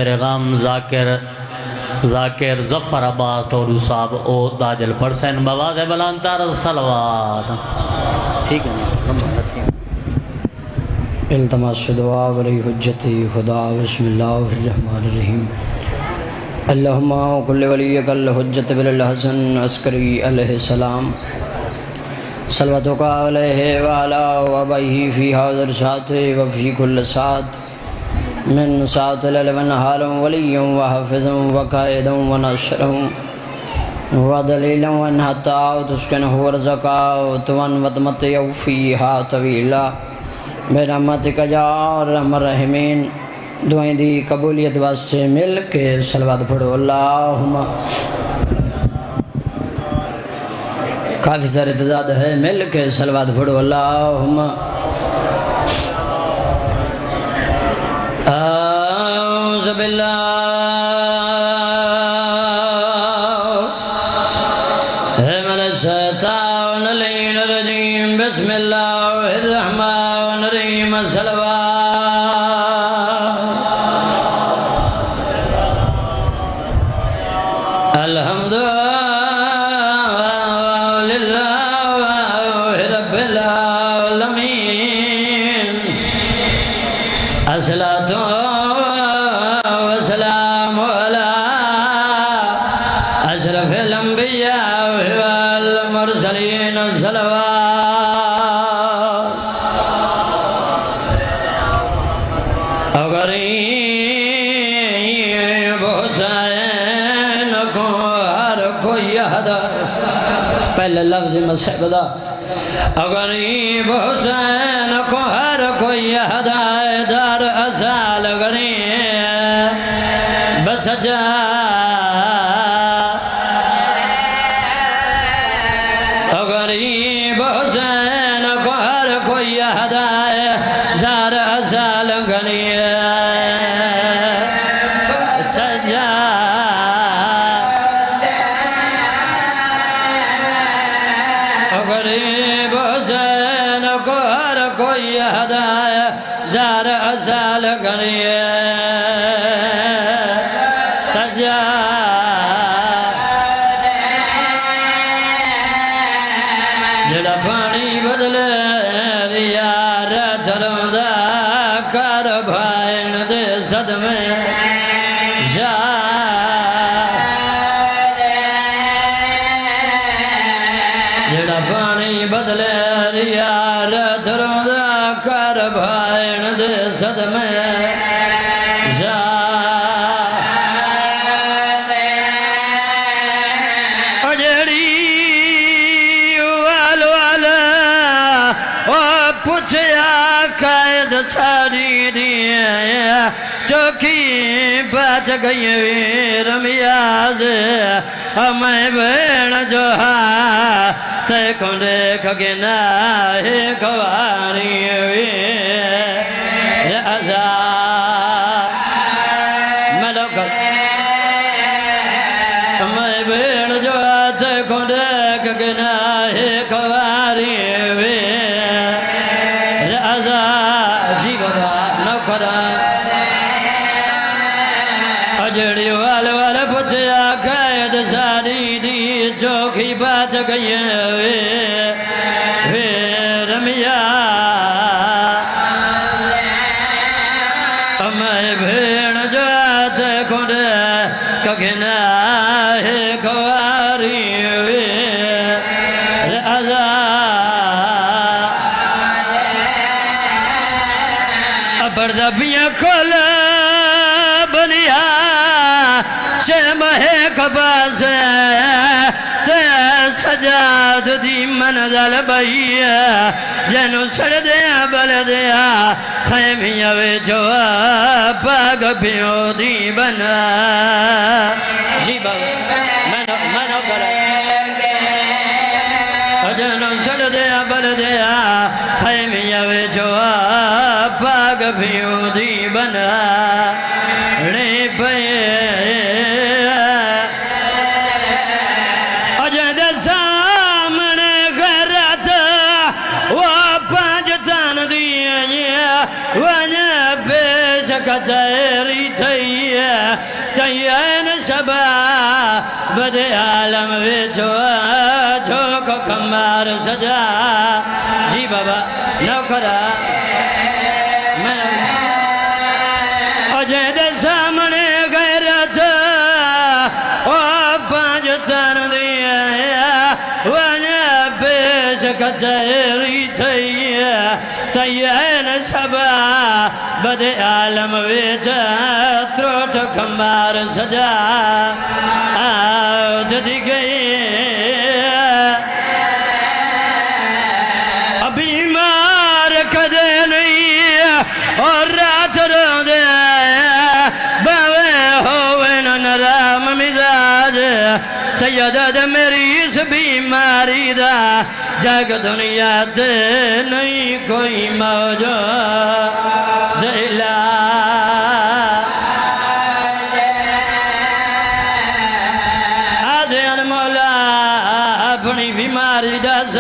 सवेरे गम जाकिर जफर अब्बास टोरू साहब ओ दाजल परसन बवाज बलांतर सलवात। ठीक है इल्तमास दुआ वली हुज्जती खुदा बिस्मिल्लाहिर्रहमानिर्रहीम अल्लाहुम्मा कुल्ल वलियकल हुज्जत बिल हसन अस्करी अलैहिस्सलाम सल्लल्लाहु अलैहि व अला अबैहि फी हाज़िर साति व फी कुल्ल सात मिन सातिल वन हालम वलिय्यम व हाफिज़म व कायदम व नशरम व दलीलन व हत्ता तुस्कनहु व रज़क़ातुन व तमत्तयु फ़ीहा तवीला बिरहमतिका या अरहमर राहिमीन। दुआएं दी कबूलियत वास्ते मिल के सलवात पढ़ो अल्लाहुम्मा। काफ़ी सारे तजाद है, मिल के सलवात पढ़ो अल्लाहुम्मा। औज़ु बिल्लाहि मिनश शैतानिर रजीम बिस्मिल्लाहिर रहमानिर रहीम अल्हम्दुलिल्लाहि रब्बिल आलमीन अस्सलातु वस्सलामु अला अशरफिल अंबिया वल मुरसलीन सलवात। गरीब हुसैन को हर कोई याद पहले लफ्ज़ मसहबदा। गरीब हुसैन को हर कोई याद दर असाल गरीब बस जा गरीब हुसैन को हर कोई याद दर असाल गरीब सजा गरीब हुसैन को हर कोई याद जार असाल गरीब सजा जड़ा पानी बदले यार चलदा कर भाईन दे सदमे जा जड़ा पानी बदले यार चलदा कर भाईन दे सदमे जा सारी दिया चौकी बच गई रमियाज मैं भेड़ जो ते को देख के ना है गवारी आजा मैं भेड़ जो ते को देख के ना है गवारी अजड़ी वाल वाल पुछया कैद सारी दी चौकी बच गई वे रमिया मैं भेड़ जो आते खुद कगना है गवारी आजा बरदबिया खोल बनिया से महे कबास ते सजाद दी मनजल बइया जनु सड़ दिया बल दिया खैमिया वे जो पाग पियो दी बना जी बाबा मनो कर जनु सड़ दिया बल दिया खैमिया वे जो पाग पियो दी बना रे पे अजद सामने गरत वो पांच तन दिए वने पेश कचहरी थई है तयन सबा बदे आलम विचो झोक कमार सजा जी बाबा नौकरा मैं अजय दे सामने गैरत ओ पांच तन दिया वने पेश कचहरी थई तयन सबा बदे आलम विच त्रोट खमार सजा ददी गई बीमार कदे नहीं और रात रोंदे बावे होवे नराम मिजाज सैयद मेरी इस बीमारी दा जग दुनिया ते नहीं कोई मौज जैला आधे मौला अपनी बीमारी दस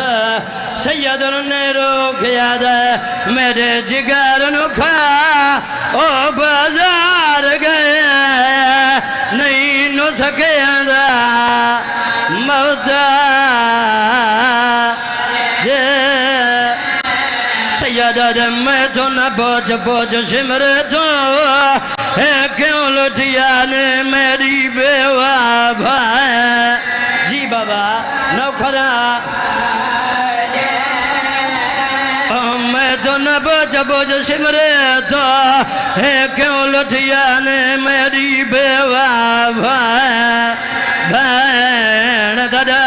सैयद ने रोकिया दे मेरे जिगर नु खा ओ बाजार गए नहीं नु सके मौता जे सैयद मैं तो न बोझ बोझ सिमर तो है क्यों लुटिया ने मेरी बेवा भाई जी बाबा नौकरा मैं तो न बोझ बोझ सिमरे तो है क्यों लुटिया ने मेरी बेवा भाई भैन दादा